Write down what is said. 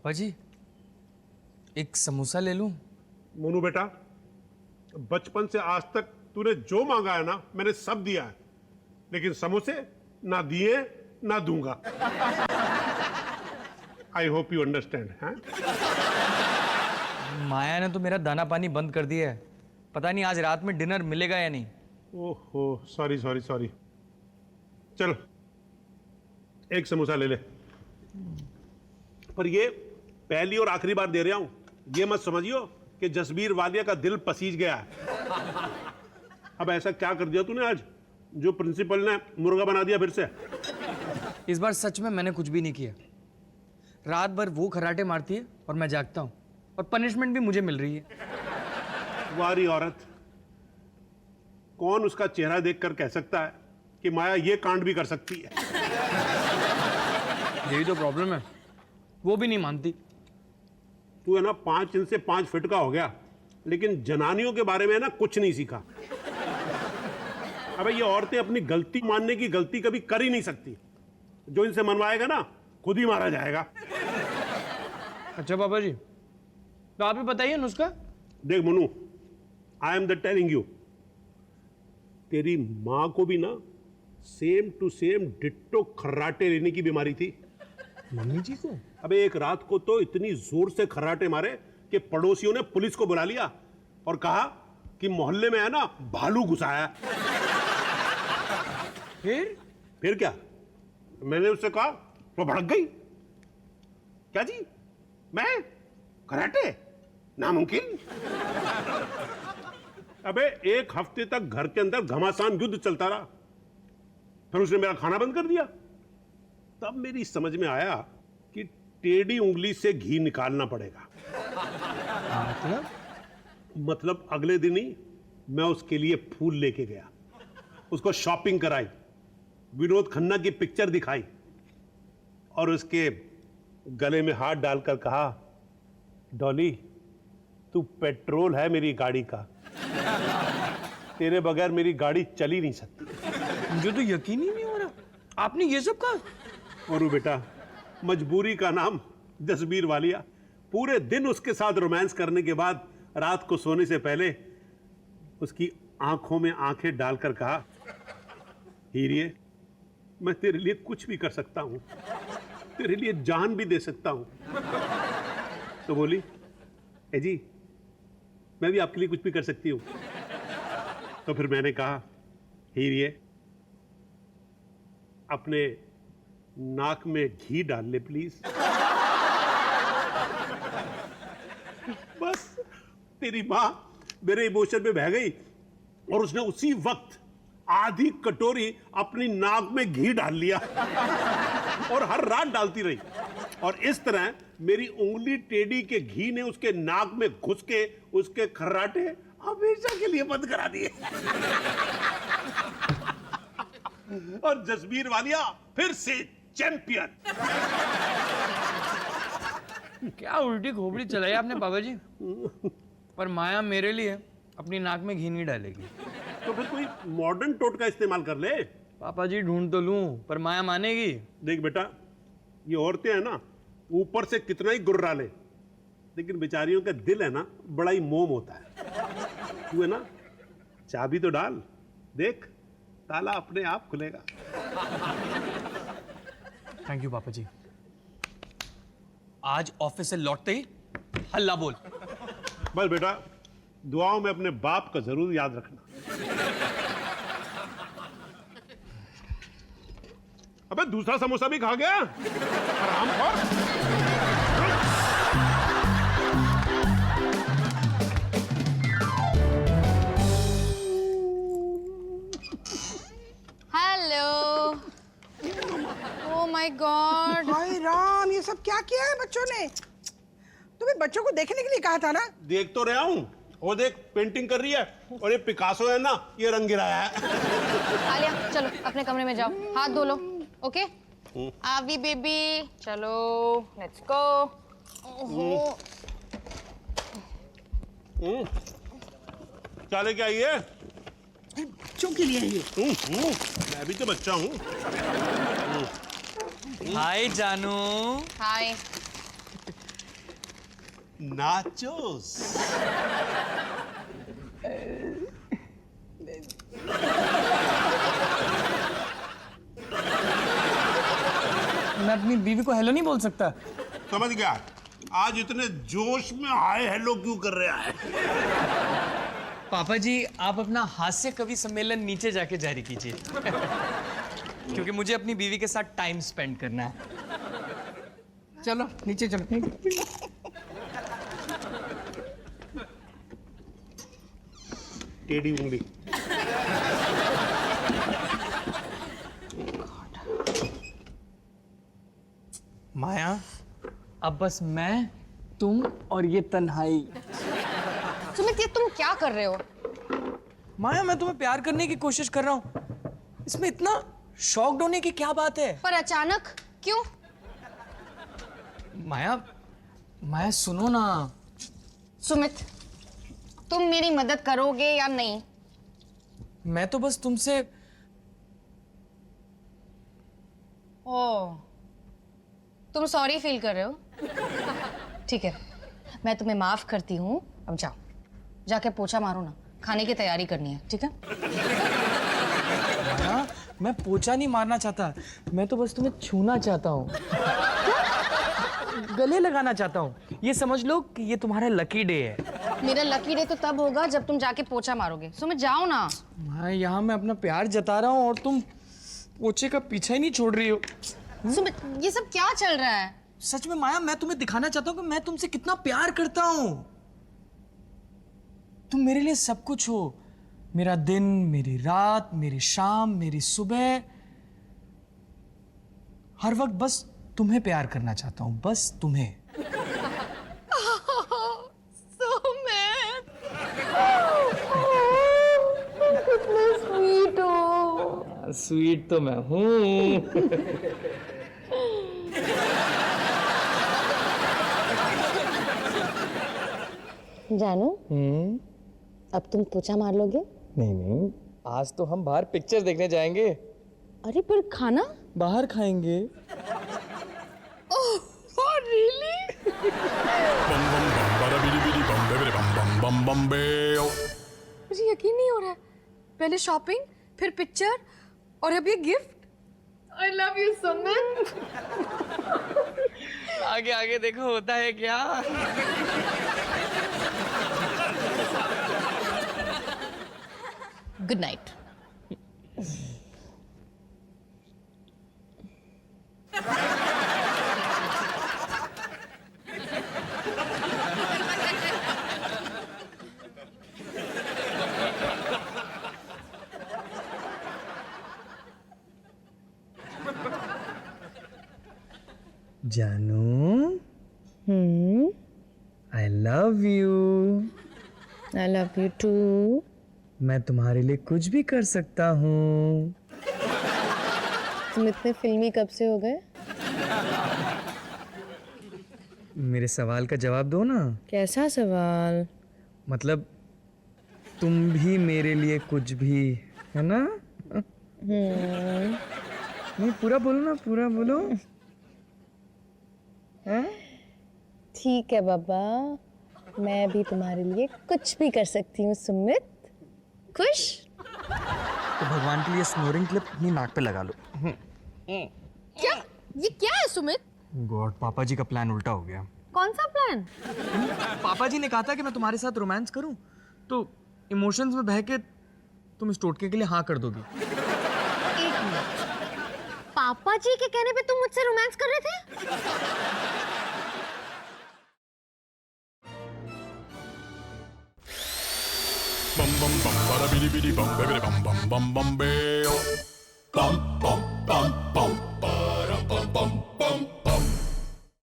पापा जी, एक समोसा ले लूं? मोनू बेटा, बचपन से आज तक तूने जो मांगा है ना, मैंने सब दिया है, लेकिन समोसे ना दिए ना दूंगा। I hope you understand. हैं? माया ने तो मेरा दाना पानी बंद कर दिया है। पता नहीं आज रात में डिनर मिलेगा या नहीं। ओहो, सॉरी सॉरी सॉरी। चलो एक समोसा ले ले, पर ये पहली और आखिरी बार दे रहा हूं। ये मत समझियो कि जसबीर वालिया का दिल पसीज गया है। अब ऐसा क्या कर दिया तूने आज जो प्रिंसिपल ने मुर्गा बना दिया फिर से? इस बार सच में मैंने कुछ भी नहीं किया। रात भर वो खर्राटे मारती है और मैं जागता हूँ, और पनिशमेंट भी मुझे मिल रही है। वारी औरत, कौन उसका चेहरा देखकर कह सकता है कि माया ये कांड भी कर सकती है? यही तो प्रॉब्लम है, वो भी नहीं मानती। तू है ना 5 इंच से 5 फीट का हो गया, लेकिन जनानियों के बारे में ना कुछ नहीं सीखा। अबे ये औरतें अपनी गलती मानने की गलती कभी कर ही नहीं सकती। जो इनसे मनवाएगा ना खुद ही मारा जाएगा। अच्छा पापा जी, तो आप ही बताइए नुस्खा। देख Monu, I am the telling you, तेरी मां को भी ना सेम टू सेम डिट्टो खर्राटे लेने की बीमारी थी। मम्मी जी को? अबे एक रात को तो इतनी जोर से खर्राटे मारे कि पड़ोसियों ने पुलिस को बुला लिया और कहा कि मोहल्ले में है ना भालू घुसाया। फिर क्या? मैंने उससे कहा तो भड़क गई। क्या जी, मैं कराटे? नामुमकिन। अबे एक हफ्ते तक घर के अंदर घमासान युद्ध चलता रहा, फिर उसने मेरा खाना बंद कर दिया। तब मेरी समझ में आया कि टेढ़ी उंगली से घी निकालना पड़ेगा। मतलब अगले दिन ही मैं उसके लिए फूल लेके गया, उसको शॉपिंग कराई, विनोद खन्ना की पिक्चर दिखाई और उसके गले में हाथ डालकर कहा, डॉली तू पेट्रोल है मेरी गाड़ी का, तेरे बगैर मेरी गाड़ी चल ही नहीं सकती। मुझे तो यकीन ही नहीं हो रहा, आपने ये सब कहा? और बेटा, मजबूरी का नाम जसबीर वालिया। पूरे दिन उसके साथ रोमांस करने के बाद रात को सोने से पहले उसकी आंखों में आंखें डालकर कहा, हीरिए मैं तेरे लिए कुछ भी कर सकता हूं, तेरे लिए जान भी दे सकता हूं। तो बोली, ए जी मैं भी आपके लिए कुछ भी कर सकती हूं। तो फिर मैंने कहा, हीरिए अपने नाक में घी डाल ले प्लीज। बस तेरी मां मेरे इमोशन में बह गई और उसने उसी वक्त आधी कटोरी अपनी नाक में घी डाल लिया और हर रात डालती रही। और इस तरह मेरी उंगली टेढ़ी के घी ने उसके नाक में घुस के उसके खर्राटे हमेशा के लिए बंद करा दिए। और जसबीर वालिया फिर से चैंपियन। क्या उल्टी खोपड़ी चलाई आपने पापा जी। पर माया मेरे लिए अपनी नाक में घी नहीं डालेगी। तो फिर कोई मॉडर्न टोटका इस्तेमाल कर ले। पापा जी ढूंढ तो लूं, पर माया मानेगी? देख बेटा, ये औरतें हैं ना, ऊपर से कितना ही गुर्रा ले, लेकिन बेचारियों का दिल है ना बड़ा ही मोम होता है। तू है ना, चाबी तो डाल, देख ताला अपने आप खुलेगा। थैंक यू पापा जी। आज ऑफिस से लौटते ही हल्ला बोल। बस बेटा, दुआओं में अपने बाप का जरूर याद रखना। अबे दूसरा समोसा भी खा गया, हरामखोर। हेलो। Oh my god. हाय राम, ये सब क्या किया है बच्चों ने? तुम्हें बच्चों को देखने के लिए कहा था ना। देख तो रहा हूं, वो देख पेंटिंग कर रही है, और ये पिकासो है ना, ये रंग गिराया है। आलिया चलो अपने कमरे में जाओ, हाथ धो लो। ओके आवी बेबी, चलो लेट्स गो। क्या लेके आई है? बच्चों के लिए ये। मैं भी तो बच्चा हूँ। हाय जानू। हाय। नाचोस। मैं अपनी बीवी को हेलो नहीं बोल सकता? समझ गया। आज इतने जोश में हाय हेलो क्यों कर रहा है? पापा जी, आप अपना हास्य कवि सम्मेलन नीचे जाके जारी कीजिए। क्योंकि मुझे अपनी बीवी के साथ टाइम स्पेंड करना है। चलो नीचे चलते हैं। टेढ़ी उंगली। माया, अब बस मैं, तुम और ये तन्हाई। सुमित, ये तुम क्या कर रहे हो? माया, मैं तुम्हें प्यार करने की कोशिश कर रहा हूँ। इसमें इतना शॉक्ड होने की क्या बात है? पर अचानक क्यों? माया, माया सुनो ना। सुमित, तुम मेरी मदद करोगे या नहीं? मैं तो बस तुमसे। ओह, तुम सॉरी फील कर रहे हो? ठीक है, मैं तुम्हें माफ करती हूँ। अब जाओ, जाके पोछा मारो ना, खाने की तैयारी करनी है, ठीक है? माया, मैं पोछा नहीं मारना चाहता, मैं तो बस तुम्हें छूना चाहता हूँ। गले लगाना चाहता हूँ। ये समझ लो कि ये तुम्हारा लकी डे है। मेरा लकी डे तो तब होगा जब तुम जाके पोछा मारोगे। सुमित, जाओ ना। माया, यहाँ मैं अपना प्यार जता रहा हूँ और तुम पोछे का पीछा ही नहीं छोड़ रही हो। सुमित, ये सब क्या चल रहा है? सच में माया, मैं तुम्हें दिखाना चाहता हूँ कि मैं तुमसे कितना प्यार करता हूँ। तुम मेरे लिए सब कुछ हो। मेरा दिन, मेरी रात, मेरी शाम, मेरी सुबह। हर वक्त बस तुम्हें प्यार करना चाहता हूँ, बस तुम्हें। सुमित, कितना स्वीट हो। स्वीट तो मैं हूँ। जानू, अब तुम पोछा मार लोगे? नहीं नहीं, आज तो हम बाहर पिक्चर देखने जाएंगे। अरे पर खाना? बाहर खाएंगे। ओह, रियली? मुझे यकीन नहीं हो रहा है। पहले शॉपिंग, फिर पिक्चर और अब ये gift. I love you Sumit. आगे आगे देखो होता है क्या। Good night. जानू, I love you. I love you too. मैं तुम्हारे लिए कुछ भी कर सकता हूँ। तुम इतने फिल्मी कब से हो गए? मेरे सवाल का जवाब दो ना। कैसा सवाल? मतलब तुम भी मेरे लिए कुछ भी, है ना? नहीं, पूरा बोलो ना, पूरा बोलो। ठीक है बाबा, मैं भी तुम्हारे लिए कुछ भी कर सकती हूँ सुमित। खुश? तो भगवान के लिए स्नोरिंग क्लिप अपनी नाक पे लगा लो। क्या? ये क्या है सुमित? गॉड, पापा जी का प्लान उल्टा हो गया। कौन सा प्लान? पापा जी ने कहा था कि मैं तुम्हारे साथ रोमांस करूं, तो इमोशंस में बह के तुम इस टोटके के लिए हाँ कर दोगी। एक मिनट, पापा जी के कहने पे तुम मुझसे रोमांस कर रहे थे? bum bum bum bada bidi bidi bum bidi bum bum bum bum bam